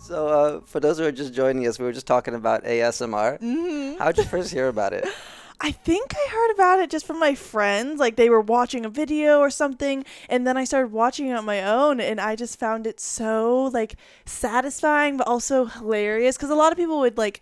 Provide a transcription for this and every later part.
So, for those who are just joining us, we were just talking about ASMR. How'd you first hear about it? I think I heard about it just from my friends. Like, they were watching a video or something, and then I started watching it on my own, and I just found it so, like, satisfying, but also hilarious. Because a lot of people would, like,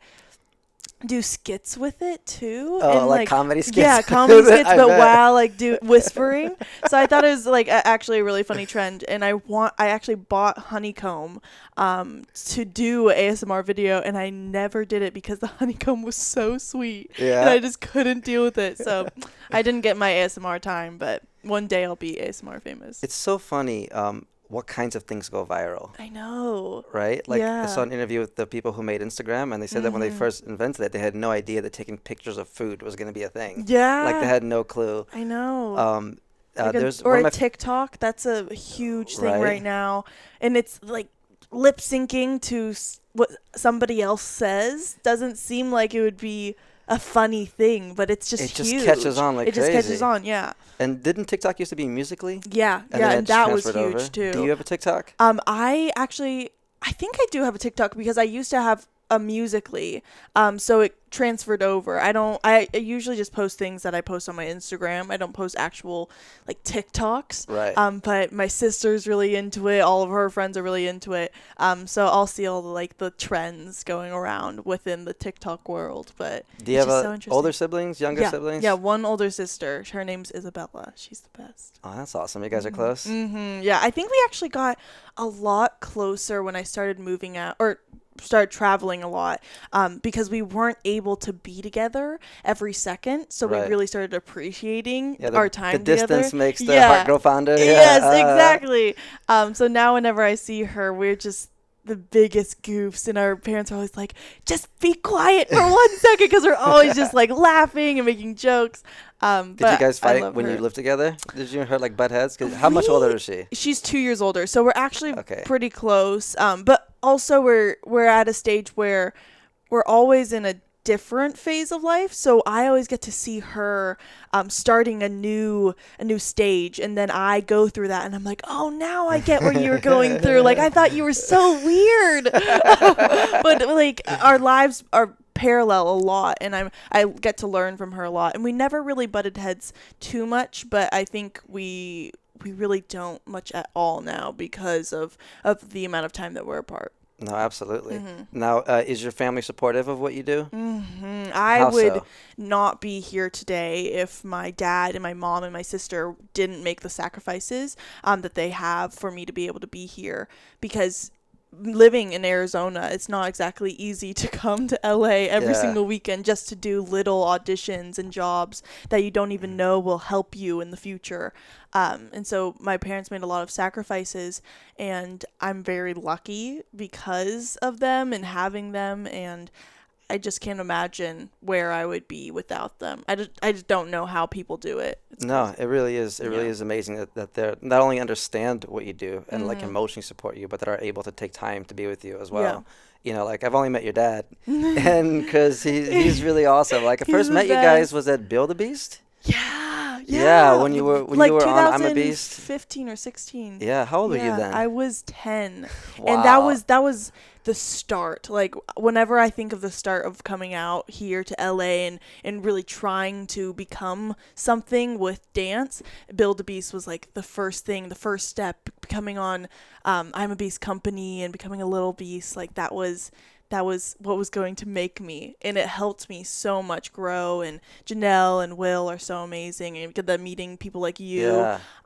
do skits with it too. Oh, and, like comedy skits? Yeah, comedy skits, I but bet. while like whispering. So I thought it was like actually a really funny trend, and I actually bought honeycomb to do an ASMR video, and I never did it because the honeycomb was so sweet. Yeah. And I just couldn't deal with it. So I didn't get my ASMR time, but one day I'll be ASMR famous. It's so funny what kinds of things go viral. I know. Right? Like, Yeah. I saw an interview with the people who made Instagram, and they said that when they first invented it, they had no idea that taking pictures of food was going to be a thing. Yeah. Like, they had no clue. I know. Like There's or one a of my TikTok. That's a huge thing Right. right now. And it's like lip syncing to what somebody else says. Doesn't seem like it would be a funny thing, but it's just It just huge. catches on like it just crazy. catches on, yeah. And didn't TikTok used to be Musical.ly? Yeah, And yeah, then and it's that was transferred huge over. too. Do you have a TikTok? I think I do have a TikTok because I used to have a Musical.ly, so it transferred over. I usually just post things that I post on my Instagram. I don't post actual like TikToks. Right. But my sister's really into it. All of her friends are really into it. So I'll see all the trends going around within the TikTok world. But Do you it's have just so interesting. older siblings, younger Yeah. siblings? Yeah, one older sister. Her name's Isabella. She's the best. Oh, that's awesome. You guys are close? Yeah, I think we actually got a lot closer when I started moving out or started traveling a lot, because we weren't able to be together every second. So Right. we really started appreciating Yeah, our time the together. distance makes the heart grow fonder. Yes, Yeah. exactly. So now whenever I see her, we're just the biggest goofs, and our parents are always like, just be quiet for 1 second, because we're always just like laughing and making jokes. Did you guys fight when you lived together? Did you and her like butt heads? 'Cause how much older is she? She's 2 years older, so we're actually Okay. pretty close. But also we're at a stage where we're always in a different phase of life. So I always get to see her starting a new stage, and then I go through that, and I'm like, oh, now I get what you were going through. Like, I thought you were so weird, but like our lives are parallel a lot, and I get to learn from her a lot, and we never really butted heads too much, but I think we really don't much at all now because of the amount of time that we're apart. No, absolutely. Now, is your family supportive of what you do? I How would so? not be here today if my dad and my mom and my sister didn't make the sacrifices that they have for me to be able to be here, because living in Arizona, it's not exactly easy to come to LA every Yeah. single weekend just to do little auditions and jobs that you don't even know will help you in the future. And so my parents made a lot of sacrifices, and I'm very lucky because of them and having them, and I just can't imagine where I would be without them. I just don't know how people do it. It's No, crazy. it really is. It really is amazing that they're not only understand what you do and like emotionally support you, but that are able to take time to be with you as well. Yeah. You know, like I've only met your dad, and because he's really awesome. Like I He's first the met you guys best. was at Build a Beast. Yeah, when you were like on I'm a Beast. 2015 or 16. Yeah, how old were you then? I was 10. Wow. And that was the start. Like, whenever I think of the start of coming out here to LA and really trying to become something with dance, Build a Beast was like the first thing, the first step, becoming on I'm a Beast company and becoming a Little Beast. Like, that was what was going to make me, and it helped me so much grow. And Janelle and Will are so amazing, and get that meeting people like you.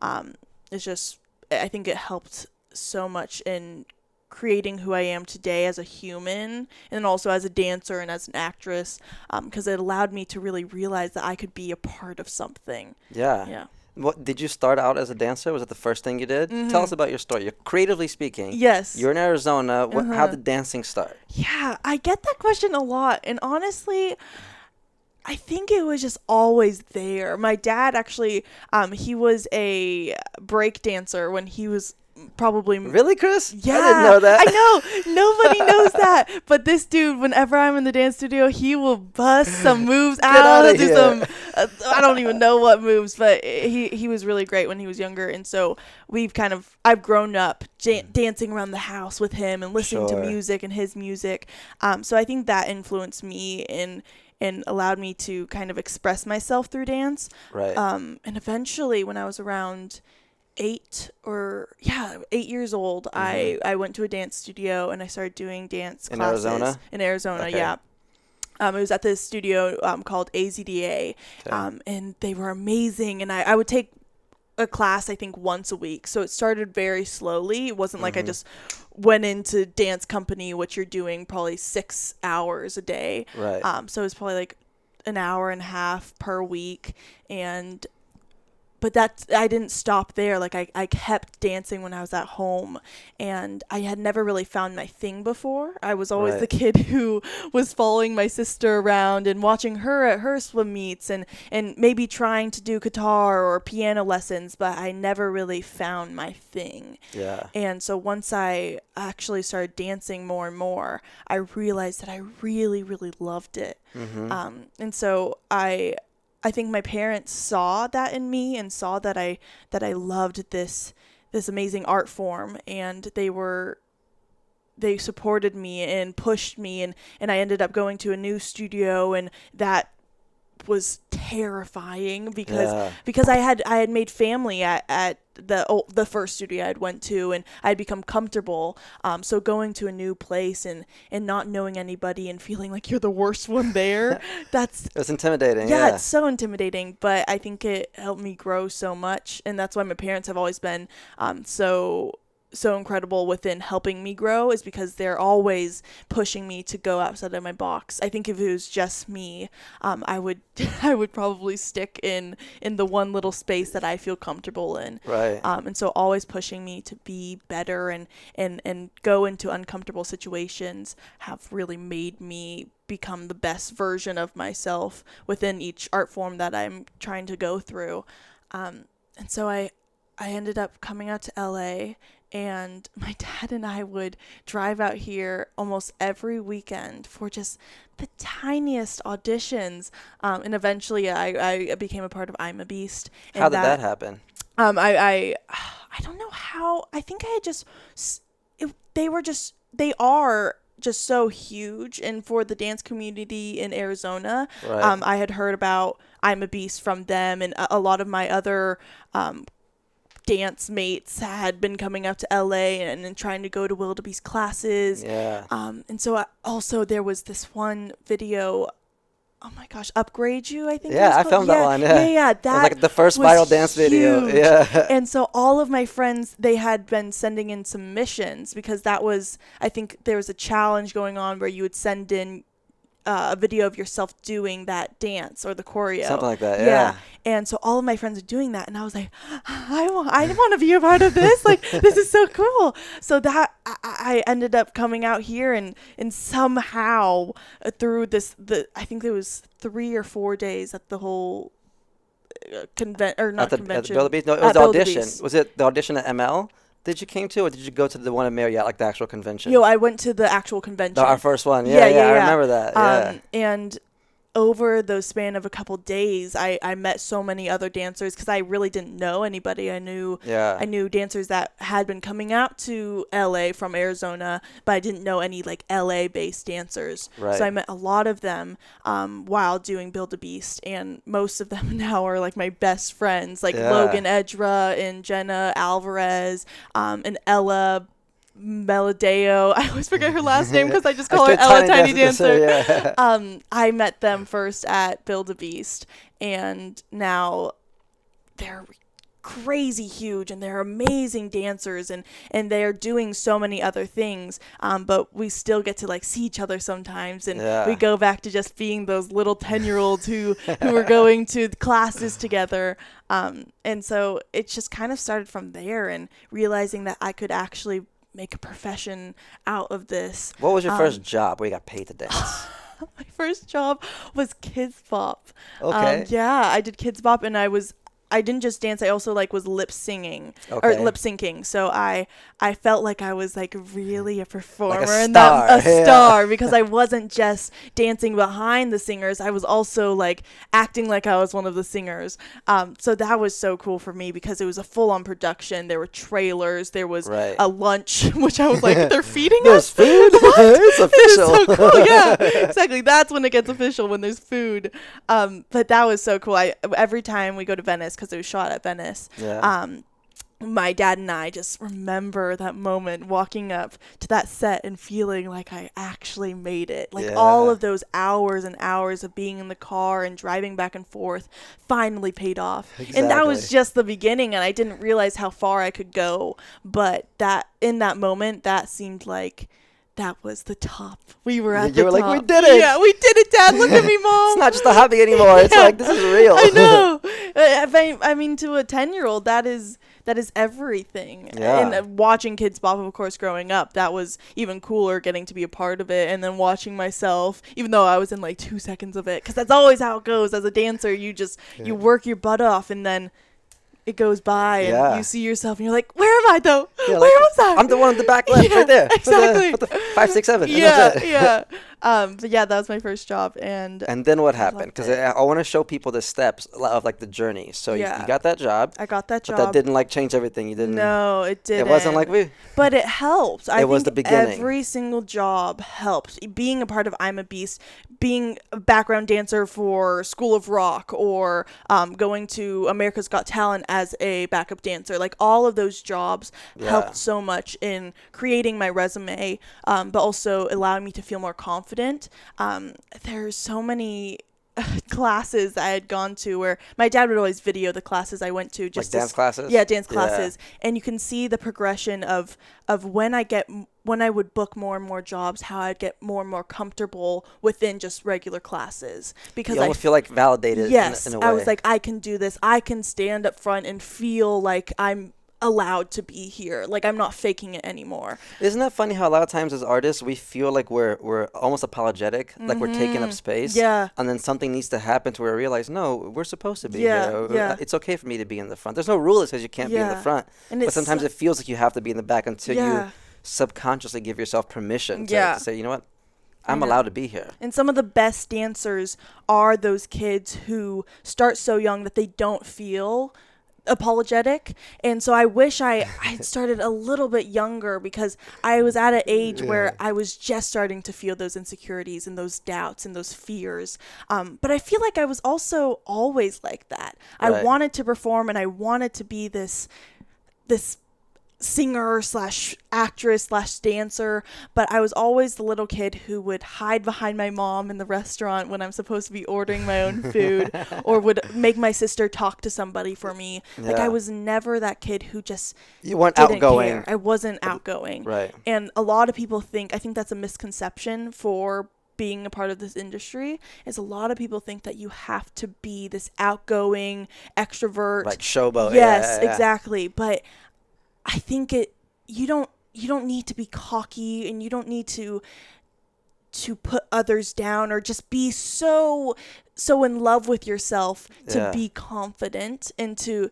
Yeah. It's just, I think it helped so much in creating who I am today as a human, and also as a dancer and as an actress, because it allowed me to really realize that I could be a part of something. Yeah. What did you start out as a dancer? Was it the first thing you did? Tell us about your story. You're creatively speaking. Yes. You're in Arizona. How did dancing start? Yeah, I get that question a lot, and honestly, I think it was just always there. My dad actually, he was a break dancer when he was probably Really, Chris? Yeah, I didn't know that. I know. Nobody knows that. But this dude, whenever I'm in the dance studio, he will bust some moves out. outta Do here. some, I don't even know what moves, but he was really great when he was younger. And so I've grown up dancing around the house with him and listening to music and his music. So I think that influenced me and allowed me to kind of express myself through dance. Right. And eventually, when I was around 8 years old, I went to a dance studio and I started doing dance classes. In Arizona, okay. yeah. It was at this studio called AZDA, okay. And they were amazing. And I would take a class, I think, once a week. So it started very slowly. It wasn't like I just went into dance company, which you're doing probably 6 hours a day. Right. So it was probably like an hour and a half per week. But I didn't stop there. Like I kept dancing when I was at home, and I had never really found my thing before. I was always the kid who was following my sister around and watching her at her swim meets and maybe trying to do guitar or piano lessons, but I never really found my thing. Yeah. And so once I actually started dancing more and more, I realized that I really, really loved it. Mm-hmm. And so I think my parents saw that in me and saw that I loved this amazing art form, and they supported me and pushed me, and I ended up going to a new studio, and that was terrifying because I had made family at the first studio I had went to, and I had become comfortable. So going to a new place and not knowing anybody and feeling like you're the worst one there, it was intimidating. Yeah, it's so intimidating, but I think it helped me grow so much, and that's why my parents have always been so incredible within helping me grow, is because they're always pushing me to go outside of my box. I think if it was just me, I would probably stick in the one little space that I feel comfortable in. Right. And so always pushing me to be better and go into uncomfortable situations have really made me become the best version of myself within each art form that I'm trying to go through. And so I ended up coming out to LA, and my dad and I would drive out here almost every weekend for just the tiniest auditions. And eventually I became a part of I'm a Beast. And how did that happen? I don't know how. I think I had they are just so huge, and for the dance community in Arizona, right. I had heard about I'm a Beast from them, and a lot of my other dance mates had been coming out to LA and trying to go to wildebeest classes. Yeah. And so also there was this one video, oh my gosh, Upgrade You, I think. Yeah, I filmed that one. Yeah. That was like the first viral dance video. Yeah. And so all of my friends, they had been sending in submissions, because I think there was a challenge going on where you would send in a video of yourself doing that dance or the choreo. Something like that, yeah. And so all of my friends are doing that, and I was like, I want to be a part of this. Like, this is so cool. So that I ended up coming out here and somehow through I think there was 3 or 4 days at the whole convention. At the Wildebeest? No, it was the audition. Was it the audition at ML? Did you came to, or did you go to the one in Marriott, like the actual convention? I went to the actual convention. Our first one. Yeah, I remember that. Yeah. And over the span of a couple days, I met so many other dancers, because I really didn't know anybody. I knew dancers that had been coming out to LA from Arizona, but I didn't know any like LA based dancers. Right. So I met a lot of them while doing Build a Beast, and most of them now are like my best friends, like Logan Edra and Jenna Alvarez, and Ella Meladeo. I always forget her last name because I just call her Ella Tiny Dancer. I met them first at Build a Beast, and now they're crazy huge, and they're amazing dancers, and they're doing so many other things, but we still get to like see each other sometimes, and we go back to just being those little 10-year-olds who are going to classes together, and so it just kind of started from there, and realizing that I could actually make a profession out of this. What was your first job where you got paid to dance? My first job was Kids Bop. Okay. I did Kids Bop, and I was I didn't just dance. I also like was lip singing or Okay. lip syncing. So I felt like I was like really a performer Like a and that star, a yeah. star because I wasn't just dancing behind the singers. I was also like acting like I was one of the singers. So that was so cool for me because it was a full on production. There were trailers. There was Right. a lunch, which I was like, they're feeding There's us. food. It's official. It's so cool. Yeah, exactly. That's when it gets official, when there's food. But that was so cool. Every time we go to Venice, because it was shot at Venice, Yeah. my dad and I just remember that moment walking up to that set and feeling like I actually made it. Like all Yeah. of those hours and hours of being in the car and driving back and forth finally paid off. And that was Exactly. just the beginning, and I didn't realize how far I could go. But that in that moment, that seemed like that was the top. We were at the You were top. like, "We did it." Yeah, we did it, Dad. Look at me, Mom. It's not just a hobby anymore. It's Yeah. like, this is real. I know. I mean, to a 10-year-old, that is everything. Yeah. And watching Kids Bop, of course, growing up, that was even cooler, getting to be a part of it. And then watching myself, even though I was in like 2 seconds of it, because that's always how it goes. As a dancer, you work your butt off, and then it goes by, and Yeah. you see yourself, and you're like, where am I, though? Yeah, Where like, was I? I'm the one in the back left, Yeah, right there. exactly. For the 5, 6, 7. And Yeah, that's it. yeah. But yeah, that was my first job, and And then what I happened? loved Because it. I want to show people the steps of like the journey. So Yeah. you got that job, I got that job. but that didn't like change everything. You didn't. No, it didn't. It wasn't like we. But it helped. I It was think the beginning. every single job helped. Being a part of I'm a Beast, being a background dancer for School of Rock, or going to America's Got Talent as a backup dancer. Like all of those jobs Yeah. helped so much in creating my resume, but also allowing me to feel more confident. There's so many classes I had gone to where my dad would always video the classes I went to, just Like dance classes? Yeah, dance Yeah. classes, and you can see the progression of when I would book more and more jobs, how I'd get more and more comfortable within just regular classes, because You almost feel like validated. yes, in a way. I was like, I can do this. I can stand up front and feel like I'm allowed to be here. Like I'm not faking it anymore. Isn't that funny how a lot of times as artists we feel like we're almost apologetic, like we're taking up space. Yeah. And then something needs to happen to where we realize, no, we're supposed to be Yeah, here. yeah. It's okay for me to be in the front. There's no rule that says you can't be in the Yeah. front. And But it's sometimes it feels like you have to be in the back until Yeah. you subconsciously give yourself permission to, Yeah. to say, you know what, I'm know. allowed to be here. And some of the best dancers are those kids who start so young that they don't feel apologetic. And so I wish I had started a little bit younger, because I was at an age where I was just starting to feel those insecurities and those doubts and those fears. But I feel like I was also always like that. I Right. wanted to perform, and I wanted to be this singer slash actress slash dancer, but I was always the little kid who would hide behind my mom in the restaurant when I'm supposed to be ordering my own food, or would make my sister talk to somebody for me. Like Yeah. I was never that kid who just You weren't didn't outgoing. care. I wasn't outgoing. Right. And a lot of people I think that's a misconception for being a part of this industry, is a lot of people think that you have to be this outgoing extrovert. Like showboat. Yes, Yeah. exactly. But I think you don't need to be cocky, and you don't need to put others down, or just be so in love with yourself to Yeah. be confident and to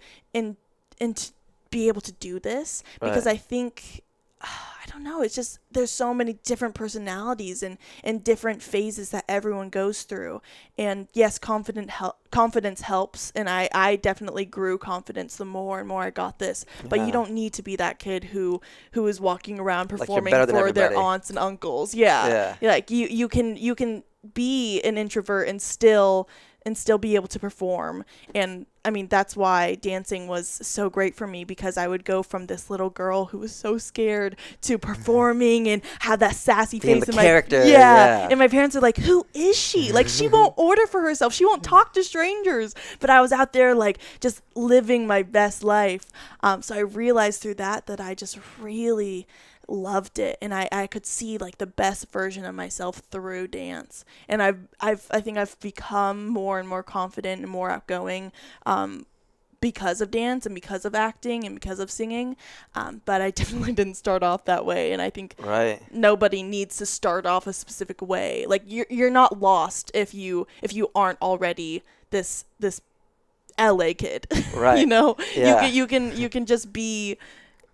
be able to do this. Because Right. I think I don't know, it's just there's so many different personalities and different phases that everyone goes through. And yes, confidence helps, and I definitely grew confidence the more and more I got this. But Yeah. you don't need to be that kid who is walking around you're performing better than for their everybody. aunts and uncles. Yeah. Like you can be an introvert and still be able to perform. And I mean, that's why dancing was so great for me, because I would go from this little girl who was so scared to performing and have that sassy Being face. the And character, yeah. yeah. And my parents were like, who is she? Like, she won't order for herself. She won't talk to strangers. But I was out there like just living my best life. So I realized through that I just really loved it, and I could see like the best version of myself through dance. And I think I've become more and more confident and more outgoing because of dance and because of acting and because of singing. But I definitely didn't start off that way, and I think Right. nobody needs to start off a specific way. Like you're not lost if you aren't already this LA kid. Right. You know, Yeah. you can just be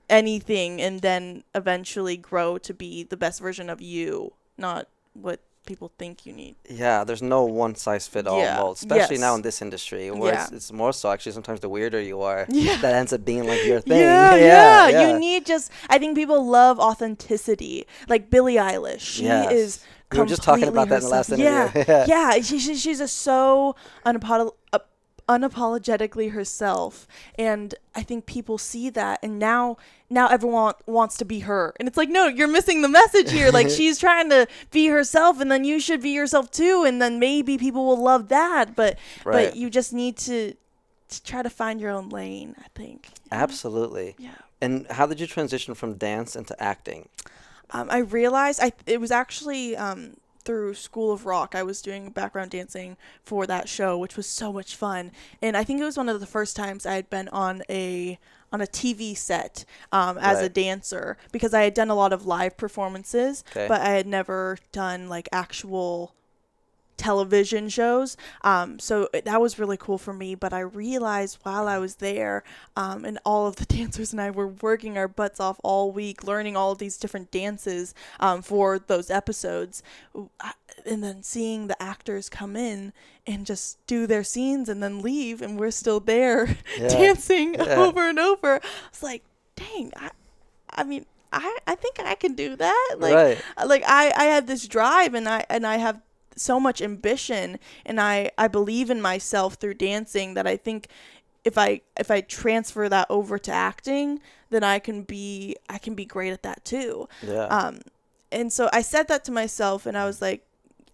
anything and then eventually grow to be the best version of you, not what people think you need. Yeah, there's no one size fit all Yeah. mold, especially now Yes. in this industry where Yeah. it's more so actually sometimes the weirder you are, Yeah. that ends up being like your thing. Yeah. Yeah. You need just. I think people love authenticity. Like Billie Eilish, she Yes. is. We were just talking completely about that in the last herself. interview. Yeah. She's a so unapologetically herself, and I think people see that, and now everyone wants to be her, and it's like, no, you're missing the message here. Like, she's trying to be herself, and then you should be yourself too, and then maybe people will love that, but Right. you just need to try to find your own lane, I think. Absolutely. Yeah. And how did you transition from dance into acting? I realized it was actually through School of Rock. I was doing background dancing for that show, which was so much fun. And I think it was one of the first times I had been on a TV set as a Right. dancer, because I had done a lot of live performances, Okay. but I had never done like actual television shows. So that was really cool for me. But I realized while I was there, and all of the dancers and I were working our butts off all week, learning all of these different dances for those episodes, and then seeing the actors come in and just do their scenes and then leave, and we're still there Yeah. dancing Yeah. over and over. I was like, dang, I mean, I think I can do that. Right. Like I had this drive, and I have so much ambition, and I believe in myself through dancing, that I think if I transfer that over to acting, then I can be great at that too. Yeah. And so I said that to myself, and I was like,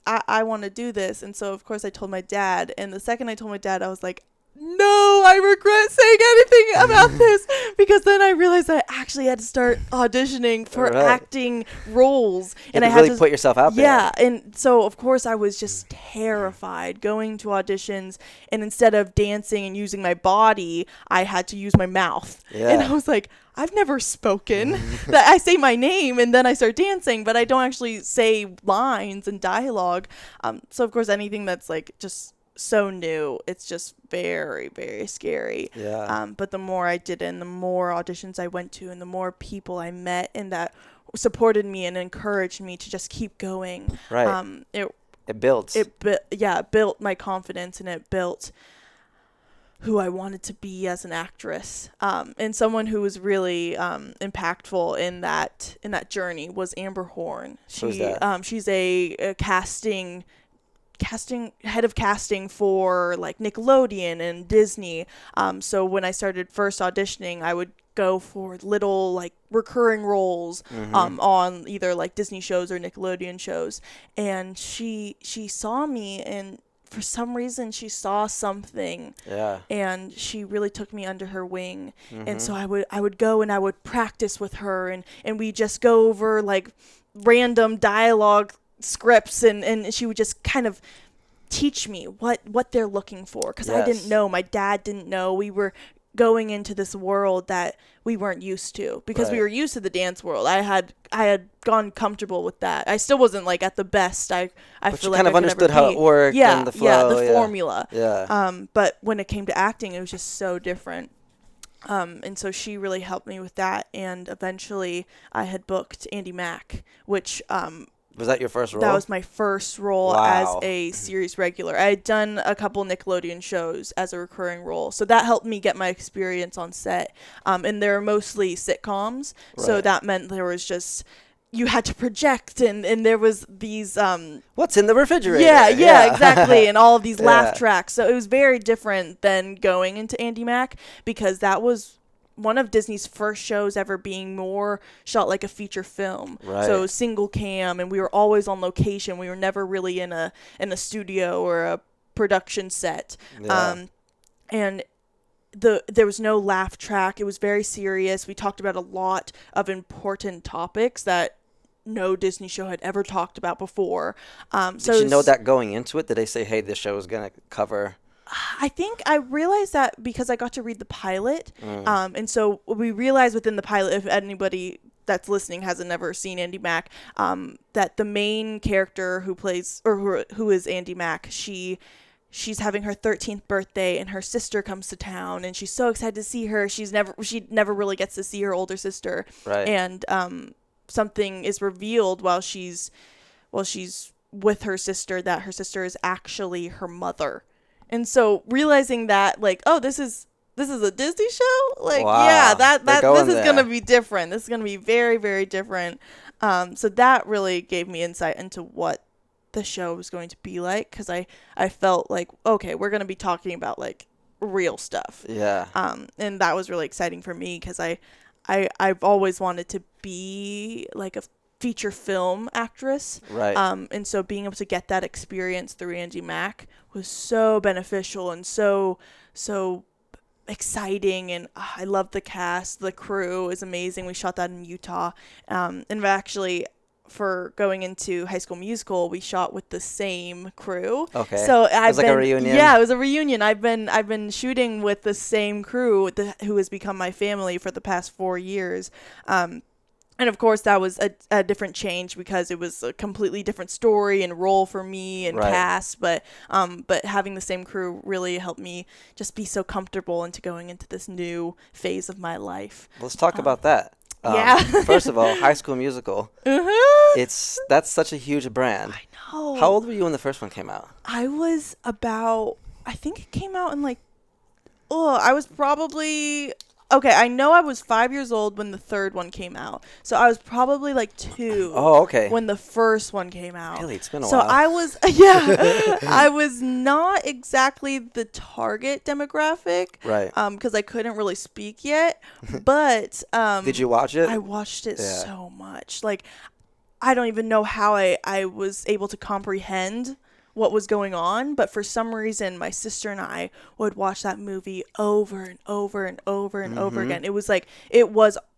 I want to do this. And so of course I told my dad, and the second I told my dad, I was like, no, I regret saying anything about this, because then I realized I actually had to start auditioning for Right. acting roles, You and I had to had really to put yourself out there. Yeah, and so of course I was just terrified going to auditions, and instead of dancing and using my body, I had to use my mouth. Yeah. And I was like, I've never spoken. That I say my name and then I start dancing, but I don't actually say lines and dialogue. So of course anything that's like just so new, it's just very, very scary. Yeah. But the more I did it, and the more auditions I went to, and the more people I met, and that supported me and encouraged me to just keep going. Right. It builds. It built my confidence, and it built who I wanted to be as an actress. And someone who was really impactful in that journey was Amber Horne. Who's that? She's a casting head of casting for like Nickelodeon and Disney. So when I started first auditioning, I would go for little like recurring roles on either like Disney shows or Nickelodeon shows. And she saw me, and for some reason she saw something. Yeah. And she really took me under her wing. And so I would go and I would practice with her, and we just go over like random dialogue scripts, and she would just kind of teach me what they're looking for, because I didn't know, my dad didn't know. We were going into this world that we weren't used to, because we Right. were used to the dance world. I had gone comfortable with that. I still wasn't like at the best I But feel you like kind of I could understood ever how be. it worked and the flow. the formula. Yeah. But when it came to acting, it was just so different. And so she really helped me with that. And eventually I had booked Andi Mack, which Was that your first role? that was my first role Wow. as a series regular. I had done a couple Nickelodeon shows as a recurring role, so that helped me get my experience on set. And they're mostly sitcoms, so Right. that meant there was just, you had to project, and there was these What's in the refrigerator? yeah, exactly, and all of these laugh Yeah. tracks. So it was very different than going into Andi Mack, because that was one of Disney's first shows ever being more shot like a feature film. Right. So single cam, and we were always on location. We were never really in a studio or a production set. Yeah. And there was no laugh track. It was very serious. We talked about a lot of important topics that no Disney show had ever talked about before. So Did you know that going into it? Did they say, hey, this show is going to cover... I think I realized that because I got to read the pilot. And so we realized within the pilot, if anybody that's listening hasn't ever seen Andi Mack, that the main character who plays, or who is Andi Mack, she she's having her 13th birthday and her sister comes to town and she's so excited to see her. She never really gets to see her older sister. Right. And something is revealed while she's with her sister, that her sister is actually her mother. And so realizing that, like, oh, this is a Disney show? Like, wow. Yeah, this is going to there. be different. This is going to be very, very different. So that really gave me insight into what the show was going to be like, because I felt like, okay, we're going to be talking about, like, real stuff. Yeah. And that was really exciting for me, because I've always wanted to be, like, a feature film actress. Right. And so being able to get that experience through Andi Mack was so beneficial and so exciting. And I love the cast. The crew is amazing. We shot that in Utah. And actually, for going into High School Musical, we shot with the same crew. Okay. So it was like a reunion? Yeah, it was a reunion. I've been shooting with the same crew who has become my family for the past 4 years. And of course, that was a different change because it was a completely different story and role for me and right. cast. But having the same crew really helped me just be so comfortable into going into this new phase of my life. Let's talk about that. Yeah. First of all, High School Musical. Mm-hmm. That's such a huge brand. I know. How old were you when the first one came out? I was I think it came out in I was probably... Okay, I know I was 5 years old when the third one came out. So I was probably 2 okay. when the first one came out. Really? It's been a so while. I was, I was not exactly the target demographic. Right. Because I couldn't really speak yet. But did you watch it? I watched it so much. I don't even know how I was able to comprehend what was going on, but for some reason my sister and I would watch that movie over and over and over and over again. It was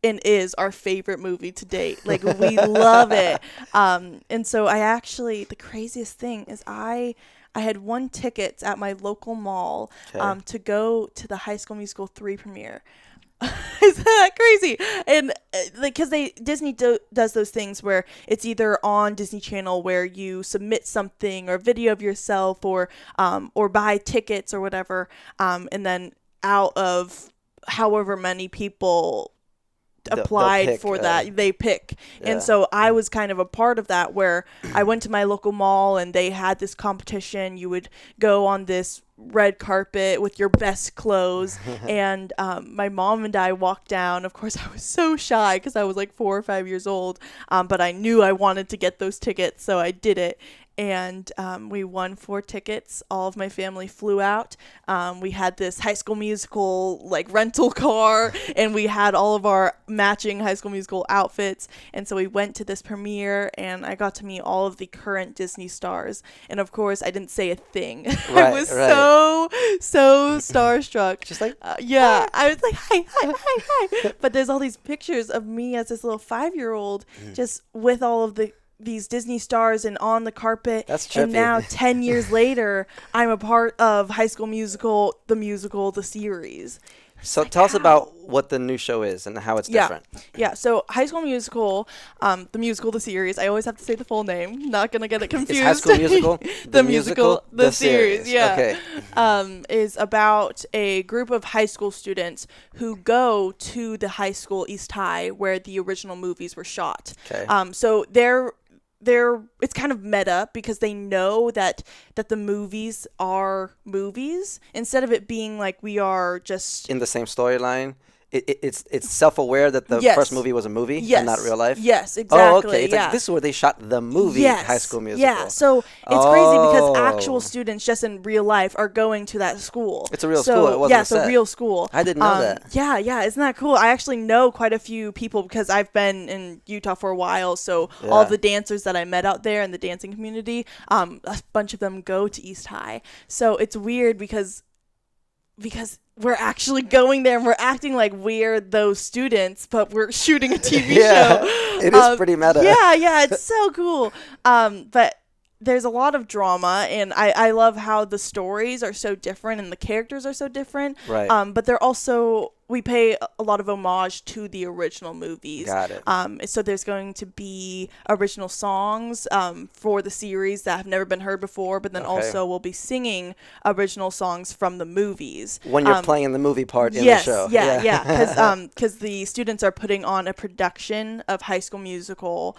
and is our favorite movie to date. We love it. And so the craziest thing is I had won tickets at my local mall to go to the High School Musical 3 premiere. Isn't that crazy? And because Disney does those things where it's either on Disney Channel where you submit something or video of yourself or buy tickets or whatever, and then out of however many people applied for that, they pick. And so I was kind of a part of that, where I went to my local mall and they had this competition. You would go on this red carpet with your best clothes, and my mom and I walked down. Of course, I was so shy because I was 4 or 5 years old, but I knew I wanted to get those tickets, so I did it. And we won 4 tickets. All of my family flew out. We had this High School Musical rental car, and we had all of our matching High School Musical outfits. And so we went to this premiere, and I got to meet all of the current Disney stars. And of course, I didn't say a thing. I was so starstruck. Just yeah, I was hi. But there's all these pictures of me as this little 5-year-old, just with all of these Disney stars and on the carpet. That's trippy. And now 10 years later, I'm a part of High School Musical, the series. So tell us about what the new show is and how it's different. Yeah. So High School Musical, the series. I always have to say the full name. Not gonna get it confused. It's High School Musical, the musical, the series. Yeah. Okay. Is about a group of high school students who go to the high school East High where the original movies were shot. Okay. So it's kind of meta because they know that the movies are movies, instead of it being we are just in the same storyline. It's self-aware that the first movie was a movie and not real life. Yes, exactly. Oh, okay. It's this is where they shot the movie High School Musical. Yeah, so it's crazy because actual students just in real life are going to that school. It's a real school. It wasn't it's a real school. I didn't know that. Yeah, isn't that cool? I actually know quite a few people because I've been in Utah for a while. So all the dancers that I met out there in the dancing community, a bunch of them go to East High. So it's weird because we're actually going there and we're acting like we're those students, but we're shooting a TV show. It is pretty meta. Yeah, it's so cool. But there's a lot of drama, and I love how the stories are so different and the characters are so different. Right. But they're also, we pay a lot of homage to the original movies. Got it. So there's going to be original songs for the series that have never been heard before, but then Okay. also we'll be singing original songs from the movies. When you're playing the movie part in Yes, the show. yeah, because the students are putting on a production of High School Musical.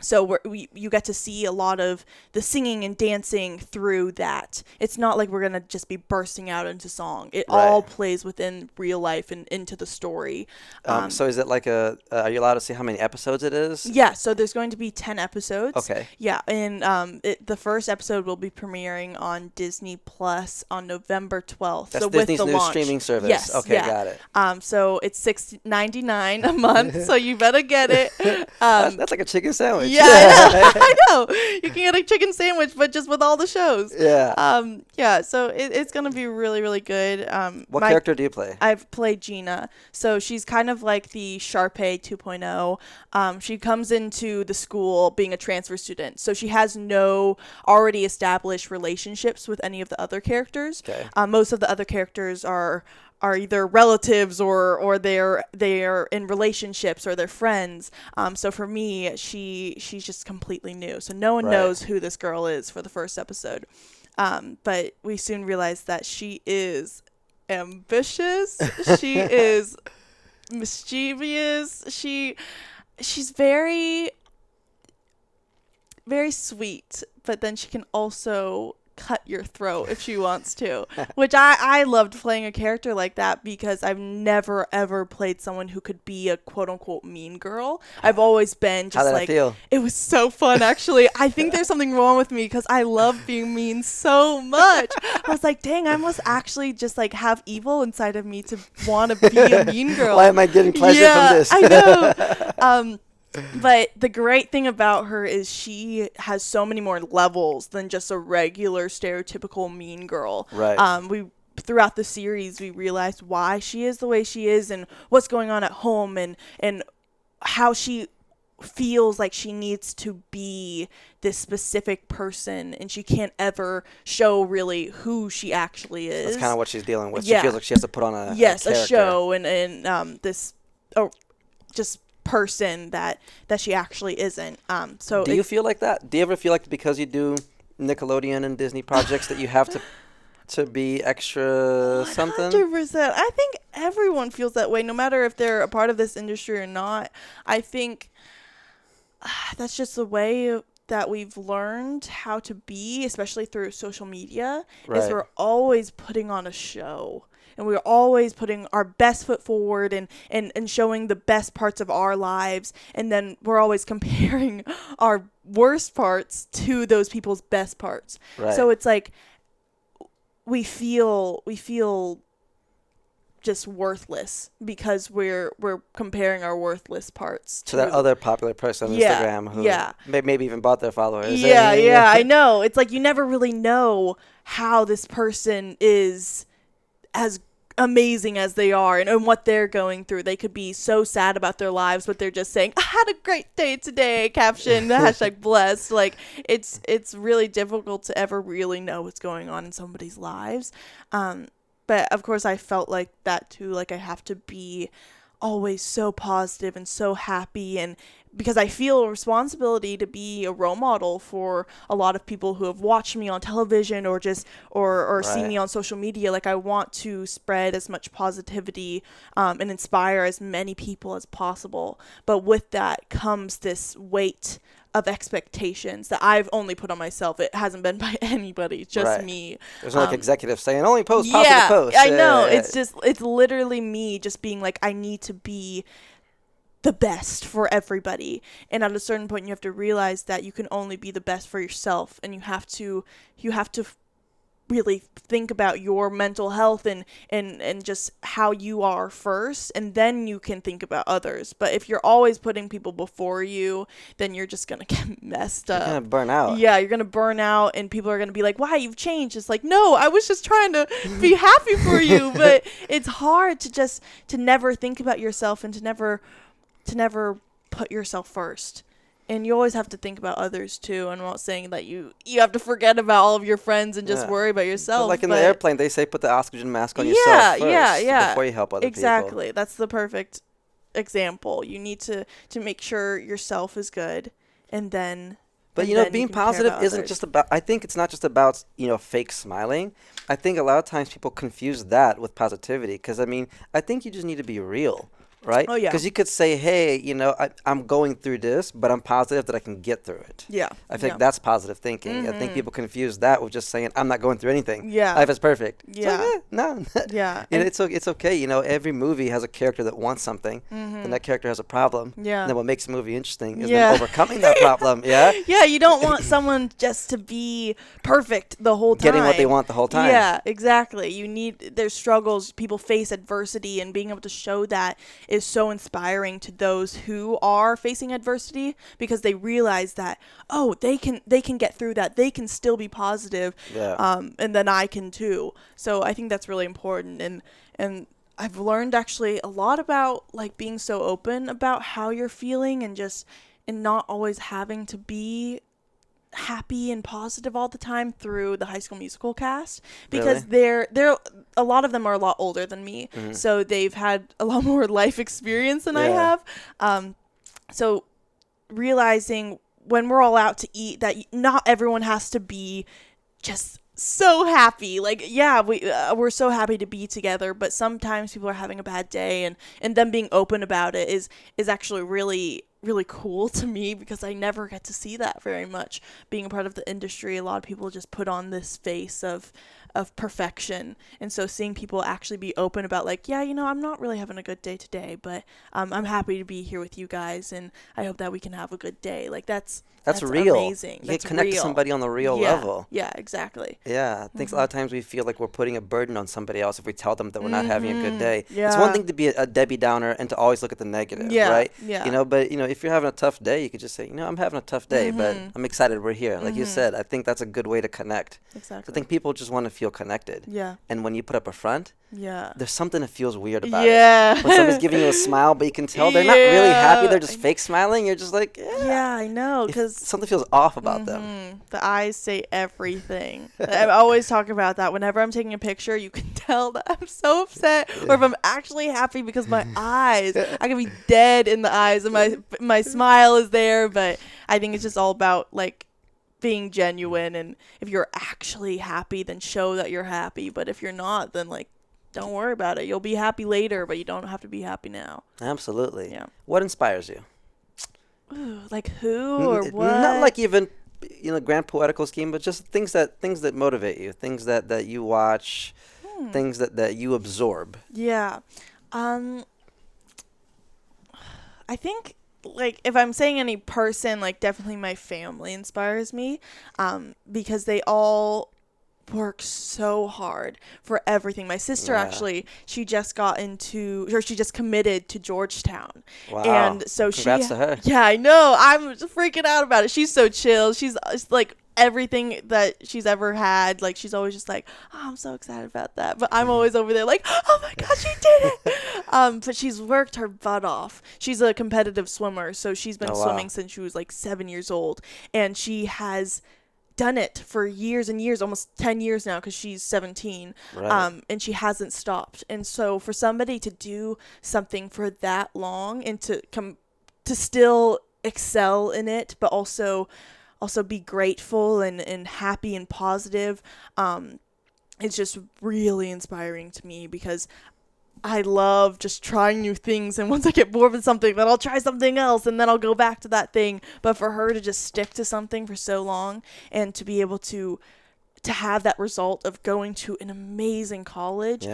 So you get to see a lot of the singing and dancing through that. It's not like we're going to just be bursting out into song. It all plays within real life and into the story. So is it like are you allowed to see how many episodes it is? Yeah, so there's going to be 10 episodes. Okay. Yeah, and the first episode will be premiering on Disney Plus on November 12th. That's so Disney's with the new launch. streaming service. Yes, Okay, yeah. got it. So it's $6.99 a month, so you better get it. That's like a chicken sandwich. Yeah, I know. I know. You can get a chicken sandwich, but just with all the shows. Yeah. Yeah. So it's gonna be really, really good. What character do you play? I've played Gina. So she's kind of like the Sharpay 2.0. She comes into the school being a transfer student, so she has no already established relationships with any of the other characters. Okay. Most of the other characters are either relatives or they're in relationships or they're friends. So for me, she's just completely new. So no one knows who this girl is for the first episode. But we soon realized that she is ambitious. She is mischievous. She's very, very sweet, but then she can also cut your throat if she wants to, which I loved playing a character like that because I've never ever played someone who could be a quote unquote mean girl. I've always been just How did like, that feel? it was so fun actually. I think there's something wrong with me because I love being mean so much. I was like, dang, I must actually just like have evil inside of me to want to be a mean girl. Why am I getting pleasure from this? I know. But the great thing about her is she has so many more levels than just a regular stereotypical mean girl. Right. Throughout the series, we realized why she is the way she is and what's going on at home and how she feels like she needs to be this specific person and she can't ever show really who she actually is. That's kind of what she's dealing with. Yeah. She feels like she has to put on a a character. show and this just person that she actually isn't. So do you feel like that? Do you ever feel like because you do Nickelodeon and Disney projects that you have to be extra something? 100%. I think everyone feels that way, no matter if they're a part of this industry or not. I think that's just the way that we've learned how to be, especially through social media, is we're always putting on a show. And we're always putting our best foot forward and showing the best parts of our lives. And then we're always comparing our worst parts to those people's best parts. Right. So it's like we feel just worthless because we're comparing our worthless parts to that other popular person on Instagram who maybe even bought their followers. Yeah, I know. It's like you never really know how this person is as amazing as they are and what they're going through. They could be so sad about their lives, but they're just saying, I had a great day today, caption, hashtag blessed. Like it's really difficult to ever really know what's going on in somebody's lives. But of course I felt like that too. Like I have to be always so positive and so happy, and because I feel a responsibility to be a role model for a lot of people who have watched me on television or just or see me on social media. Like I want to spread as much positivity and inspire as many people as possible. But with that comes this weight of expectations that I've only put on myself. It hasn't been by anybody, just me. There's no like executives saying only post positive posts. I know. It's literally me just being like, I need to be the best for everybody. And at a certain point you have to realize that you can only be the best for yourself, and you have to really think about your mental health and just how you are first, and then you can think about others. But if you're always putting people before you, then you're just gonna get messed up. You're gonna burn out. Yeah, you're gonna burn out, and people are gonna be like, "Why, you've changed?" It's like, no, I was just trying to be happy for you. But it's hard to never think about yourself and to never put yourself first. And you always have to think about others too. I'm not saying that you have to forget about all of your friends and just worry about yourself. But like in the airplane, they say put the oxygen mask on yourself first before you help other people. Exactly. That's the perfect example. You need to make sure yourself is good, and then. But being positive isn't just about. I think it's not just about fake smiling. I think a lot of times people confuse that with positivity because I think you just need to be real. Right? Oh, yeah. Because you could say, hey, I'm going through this, but I'm positive that I can get through it. Yeah. I think that's positive thinking. I think people confuse that with just saying, I'm not going through anything. Yeah. Life is perfect. Yeah. It's like, no. Yeah. And it's okay. every movie has a character that wants something, and that character has a problem. Yeah. And then what makes the movie interesting is them overcoming that problem. Yeah? Yeah, you don't want someone just to be perfect the whole time. Getting what they want the whole time. Yeah, exactly. There's struggles, people face adversity, and being able to show that is so inspiring to those who are facing adversity because they realize that they can get through that, they can still be positive, and then I can too. So I think that's really important, and I've learned actually a lot about like being so open about how you're feeling and not always having to be happy and positive all the time through the High School Musical cast because they're a lot of them are a lot older than me, so they've had a lot more life experience than I have. So realizing when we're all out to eat that not everyone has to be just so happy. Like, we're so happy to be together, but sometimes people are having a bad day, and them being open about it is actually really, really cool to me because I never get to see that very much. Being a part of the industry, a lot of people just put on this face of perfection, and so seeing people actually be open about like, I'm not really having a good day today, but I'm happy to be here with you guys, and I hope that we can have a good day. Like that's real. Amazing. You connect to somebody on the real level. Yeah, exactly. Yeah, I think a lot of times we feel like we're putting a burden on somebody else if we tell them that we're not having a good day. Yeah. It's one thing to be a Debbie Downer and to always look at the negative, right? Yeah. But if you're having a tough day, you could just say, I'm having a tough day, but I'm excited we're here. Like you said, I think that's a good way to connect. Exactly. I think people just want to feel connected. Yeah. And when you put up a front, there's something that feels weird about it. Yeah. When somebody's giving you a smile, but you can tell they're not really happy, they're just fake smiling, you're just like, yeah, I know, because something feels off about them. The eyes say everything. I always talk about that. Whenever I'm taking a picture, you can tell that I'm so upset, or if I'm actually happy, because my eyes, I can be dead in the eyes, and my smile is there. But I think it's just all about like being genuine, and if you're actually happy, then show that you're happy. But if you're not, then like, don't worry about it. You'll be happy later, but you don't have to be happy now. Absolutely. Yeah. What inspires you? Ooh, like who or what? Not like even grand poetical scheme, but just things that motivate you, things that you watch, things that you absorb. Yeah. I think like if I'm saying any person, like definitely my family inspires me, because they all work so hard for everything. My sister actually, she just committed to Georgetown. Wow. And so Congrats to her. Yeah, I know. I'm just freaking out about it. She's so chill. She's like everything that she's ever had. Like she's always just like, oh, I'm so excited about that. But I'm always over there like, oh my gosh, she did it. But she's worked her butt off. She's a competitive swimmer, so she's been swimming since she was like 7 years old, and she has done it for years and years, almost 10 years now, because she's 17. Right. And she hasn't stopped. And so for somebody to do something for that long and to still excel in it, but also be grateful and happy and positive, it's just really inspiring to me, because I love just trying new things, and once I get bored with something, then I'll try something else, and then I'll go back to that thing. But for her to just stick to something for so long, and to be able to have that result of going to an amazing college,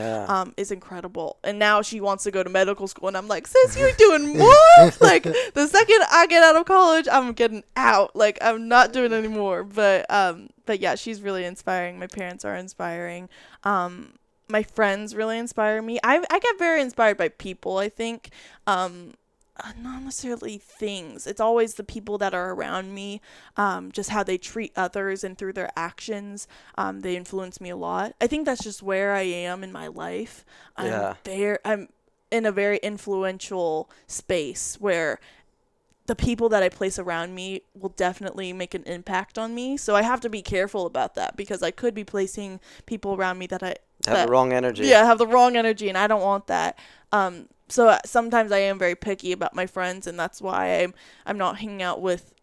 is incredible. And now she wants to go to medical school, and I'm like, sis, you're doing what? Like, the second I get out of college, I'm getting out. Like, I'm not doing it anymore. But yeah, she's really inspiring. My parents are inspiring. My friends really inspire me. I get very inspired by people, I think. Not necessarily things. It's always the people that are around me, just how they treat others, and through their actions, they influence me a lot. I think that's just where I am in my life. I'm in a very influential space where the people that I place around me will definitely make an impact on me. So I have to be careful about that, because I could be placing people around me that have the wrong energy. Yeah, have the wrong energy, and I don't want that. So sometimes I am very picky about my friends, and that's why I'm not hanging out with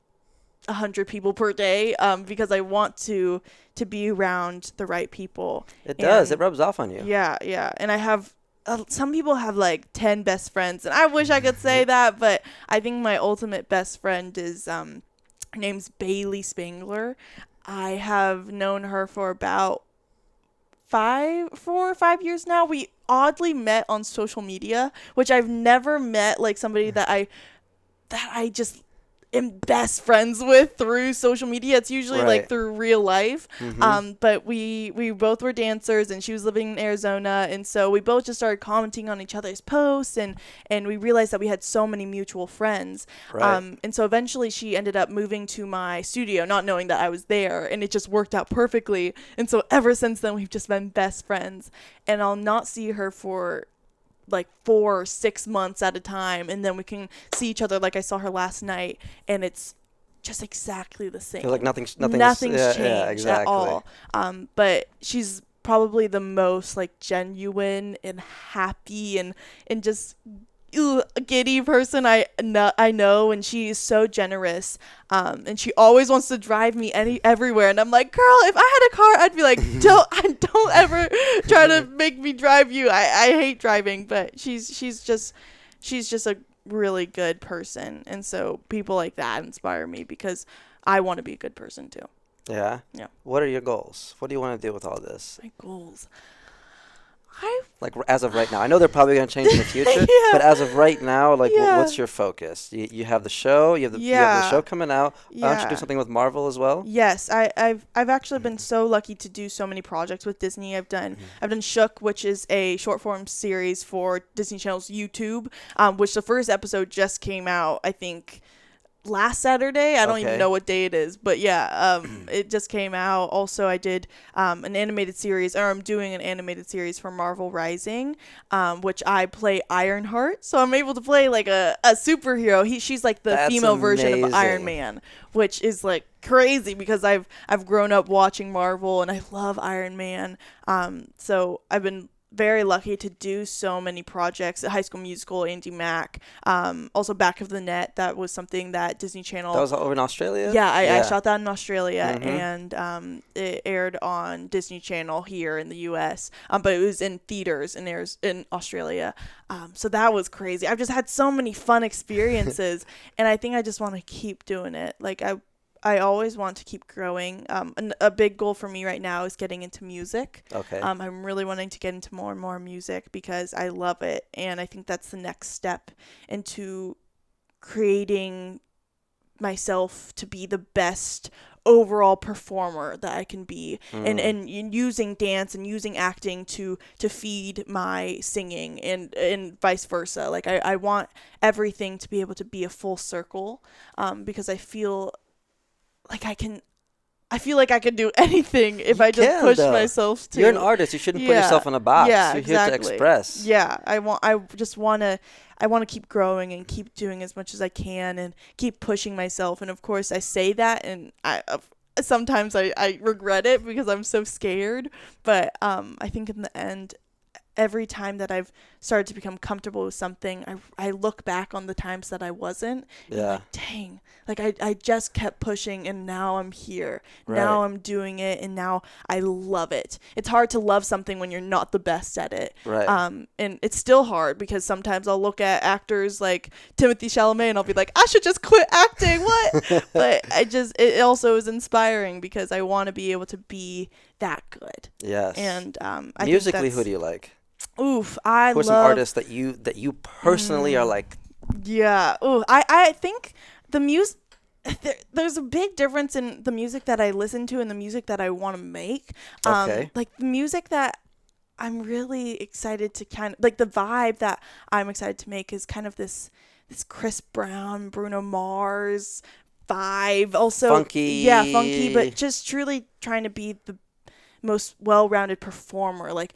100 people per day, because I want to be around the right people. It does. It rubs off on you. Yeah, yeah. And I have some people have like 10 best friends, and I wish I could say that, but I think my ultimate best friend is her name's Bailey Spangler. I have known her for about 4 or 5 years now. We oddly met on social media, which I've never met like somebody that I just am best friends with through social media. It's usually like through real life. But we both were dancers, and she was living in Arizona, and so we both just started commenting on each other's posts, and we realized that we had so many mutual friends. And so eventually she ended up moving to my studio, not knowing that I was there, and it just worked out perfectly. And so ever since then we've just been best friends, and I'll not see her for like 4 or 6 months at a time, and then we can see each other. Like I saw her last night, and it's just exactly the same. Feel like nothing's changed exactly. at all. But she's probably the most like genuine and happy and just giddy person I know, and she is so generous, and she always wants to drive me everywhere, and I'm like, girl, if I had a car, I'd be like, don't ever try to make me drive you. I hate driving, but she's just a really good person, and so people like that inspire me, because I want to be a good person too. Yeah. What are your goals? What do you want to do with all this? My goals. Like as of right now, I know they're probably going to change in the future, but as of right now, like what's your focus? You have the show, you have the show coming out. Why don't you do something with Marvel as well? Yes, I've actually been so lucky to do so many projects with Disney. I've done Shook, which is a short form series for Disney Channel's YouTube, which the first episode just came out, I think, last Saturday. I don't even know what day it is, but it just came out. Also, I did an animated series, or I'm doing an animated series for Marvel Rising, which I play Ironheart, so I'm able to play like a superhero. She's like the female version of Iron Man, which is like crazy, because I've grown up watching Marvel, and I love Iron Man. So I've been very lucky to do so many projects. High School Musical, Andi Mack, also Back of the Net. That was something that Disney Channel. That was over in Australia? Yeah, I shot that in Australia, and it aired on Disney Channel here in the U.S., but it was in theaters in Australia. So that was crazy. I've just had so many fun experiences, and I think I just want to keep doing it. Like I always want to keep growing. A big goal for me right now is getting into music. I'm really wanting to get into more and more music, because I love it, and I think that's the next step into creating myself to be the best overall performer that I can be, and using dance and using acting to feed my singing, and vice versa. Like I want everything to be able to be a full circle, because I feel like I feel like I can do anything if I just push myself to. You're an artist. You shouldn't put yourself in a box. Yeah, You're here to express. Yeah, I want to keep growing and keep doing as much as I can and keep pushing myself. And of course, I say that, and sometimes I regret it because I'm so scared. But I think in the end, every time that I've started to become comfortable with something, I look back on the times that I wasn't. Yeah. Like, dang. Like I just kept pushing, and now I'm here. Right. Now I'm doing it, and now I love it. It's hard to love something when you're not the best at it. Right. And it's still hard, because sometimes I'll look at actors like Timothée Chalamet, and I'll be like, I should just quit acting. What? But it also is inspiring, because I want to be able to be that good. Yes. And musically, who do you like? Oof, I love. Who are some artists that you personally are like? Yeah. Ooh, I think the music. There's a big difference in the music that I listen to and the music that I want to make. Like the music that I'm really excited to like the vibe that I'm excited to make is kind of this Chris Brown, Bruno Mars vibe. Also funky. Yeah, funky, but just truly trying to be the most well-rounded performer. Like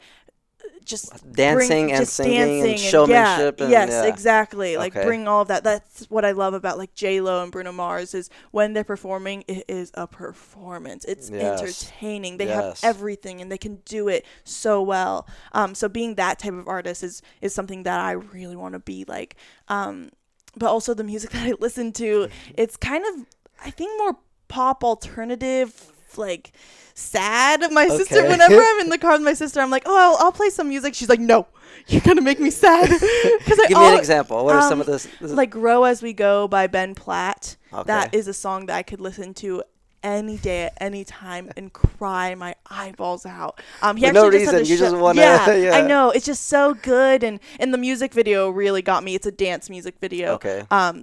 just dancing and singing and showmanship. Yes, exactly. Like bring all of that. That's what I love about like J-Lo and Bruno Mars is when they're performing, it is a performance. It's entertaining. They have everything and they can do it so well. So being that type of artist is something that I really want to be like. But also the music that I listen to, it's kind of, I think, more pop alternative, like sad. My sister, whenever I'm in the car with my sister, I'm like, oh, I'll play some music. She's like, no, you're gonna make me sad. Give me an example. What are some of this? Like "Grow as We Go" by Ben Platt. That is a song that I could listen to any day at any time and cry my eyeballs out. He no reason, you just want to. Yeah, I know, it's just so good, and the music video really got me. It's a dance music video.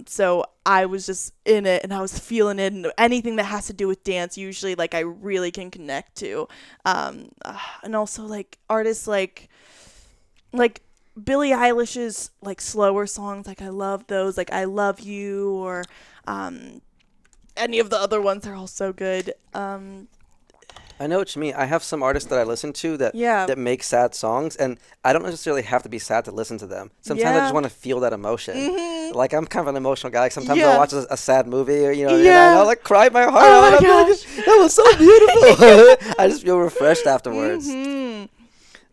So I was just in it and I was feeling it, and anything that has to do with dance usually like I really can connect to. And also like artists like Billie Eilish's like slower songs, like I love those, like I Love You, or any of the other ones are all so good. I know what you mean. I have some artists that I listen to that make sad songs, and I don't necessarily have to be sad to listen to them. Sometimes I just want to feel that emotion. Like I'm kind of an emotional guy. Like sometimes I'll watch a sad movie, or and I'll like cry my heart out. That was so beautiful. I just feel refreshed afterwards.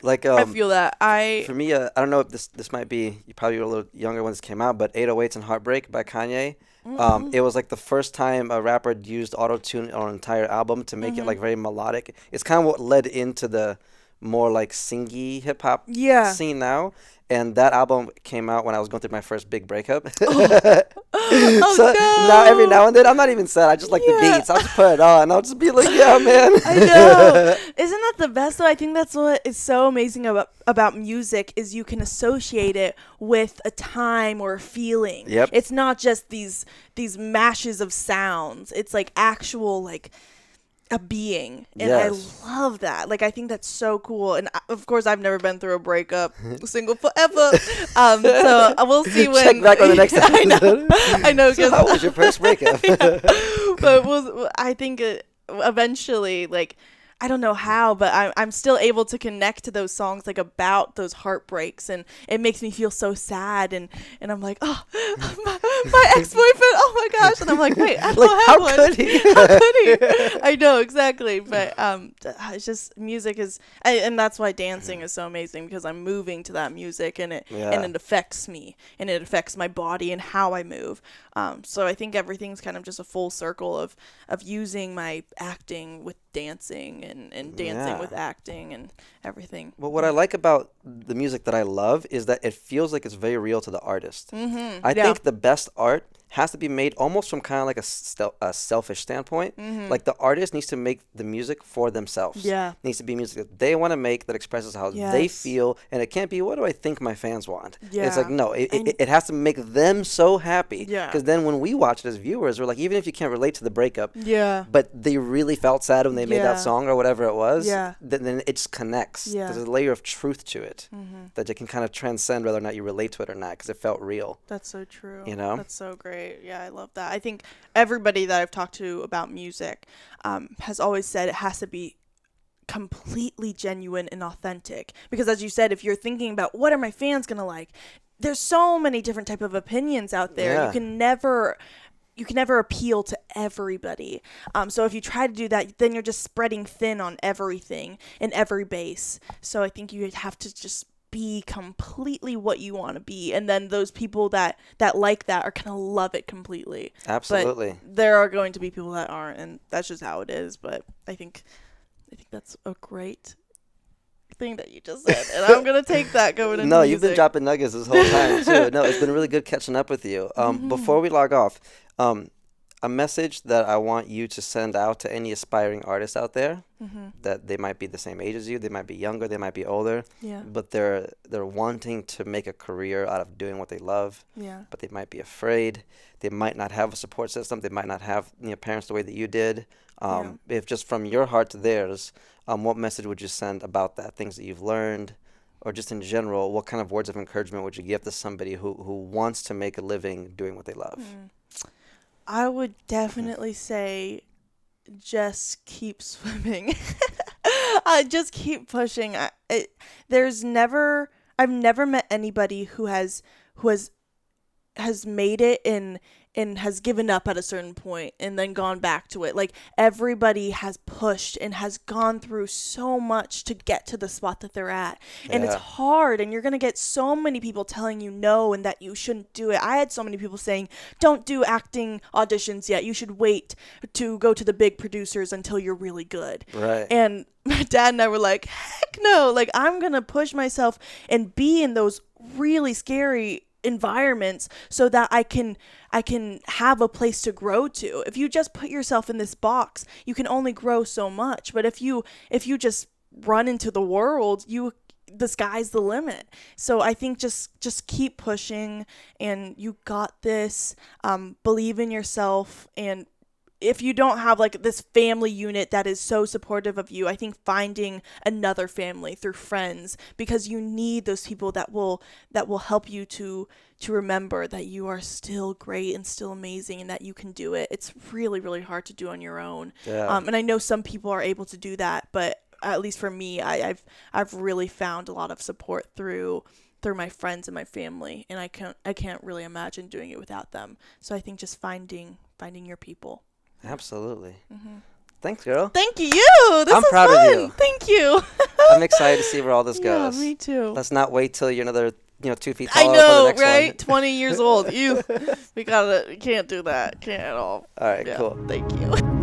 Like I feel that. For me, I don't know if this might be, you probably were a little younger when this came out, but 808s and Heartbreak by Kanye. It was like the first time a rapper used auto-tune on an entire album to make it like very melodic. It's kind of what led into the more like singy hip-hop scene now. And that album came out when I was going through my first big breakup. So now every now and then, I'm not even sad. I just like the beats. I'll just put it on. And I'll just be like, yeah, man. I know. Isn't that the best, though? I think that's what is so amazing about music is you can associate it with a time or a feeling. Yep. It's not just these mashes of sounds. It's like actual like a being, and I love that. Like I think that's so cool, and of course I've never been through a breakup, single forever. So we'll see when. Check back on the next episode. I know. So how was your first breakup? But I think eventually, like I don't know how, but I'm still able to connect to those songs like about those heartbreaks, and it makes me feel so sad, and I'm like, oh, my ex-boyfriend, oh my gosh, and I'm like, wait, I don't have one. Could he? How could he? I know, exactly, but it's just music is, and that's why dancing is so amazing, because I'm moving to that music, and it affects me, and it affects my body and how I move. So I think everything's kind of just a full circle of using my acting with dancing and dancing with acting and everything. Well, what I like about the music that I love is that it feels like it's very real to the artist. I think the best art has to be made almost from kind of like a selfish standpoint. Like the artist needs to make the music for themselves. It needs to be music that they want to make that expresses how they feel, and it can't be, what do I think my fans want? It's like, no, it has to make them so happy. Because then when we watch it as viewers, we're like, even if you can't relate to the breakup, but they really felt sad when they made that song or whatever it was, then it just connects. There's a layer of truth to it that it can kind of transcend whether or not you relate to it or not, because it felt real. That's so true. That's so great. Yeah, I love that. I think everybody that I've talked to about music has always said it has to be completely genuine and authentic, because as you said, if you're thinking about what are my fans gonna like, there's so many different type of opinions out there. You can never appeal to everybody. So if you try to do that, then you're just spreading thin on everything and every base. So I think you have to just be completely what you want to be, and then those people that like that are gonna love it completely. Absolutely. But there are going to be people that aren't, and that's just how it is. But I think that's a great thing that you just said, and I'm gonna take that going into No, music. You've been dropping nuggets this whole time too. No, it's been really good catching up with you. Before we log off, a message that I want you to send out to any aspiring artists out there, that they might be the same age as you, they might be younger, they might be older, but they're wanting to make a career out of doing what they love, but they might be afraid. They might not have a support system. They might not have parents the way that you did. If just from your heart to theirs, what message would you send about that, things that you've learned, or just in general, what kind of words of encouragement would you give to somebody who wants to make a living doing what they love? I would definitely say just keep swimming. Just keep pushing. I've never met anybody who has made it and has given up at a certain point and then gone back to it. Like, everybody has pushed and has gone through so much to get to the spot that they're at. And it's hard, and you're going to get so many people telling you no and that you shouldn't do it. I had so many people saying, don't do acting auditions yet. You should wait to go to the big producers until you're really good. Right. And my dad and I were like, heck no. Like, I'm going to push myself and be in those really scary environments so that I can have a place to grow to. If you just put yourself in this box, you can only grow so much. But if you just run into the world, the sky's the limit. So I think just keep pushing, and you got this. Believe in yourself. And if you don't have like this family unit that is so supportive of you, I think finding another family through friends, because you need those people that will help you to remember that you are still great and still amazing and that you can do it. It's really, really hard to do on your own. Yeah. And I know some people are able to do that, but at least for me, I've really found a lot of support through my friends and my family, and I can't really imagine doing it without them. So I think just finding your people. Absolutely. Mm-hmm. Thanks, girl. Thank you. I'm proud of you. Thank you. I'm excited to see where all this goes. Yeah, me too. Let's not wait till you're another 2 feet tall. I know, for the next right? one. 20 years old. We can't do that. Can't at all. All right, yeah, cool. Thank you.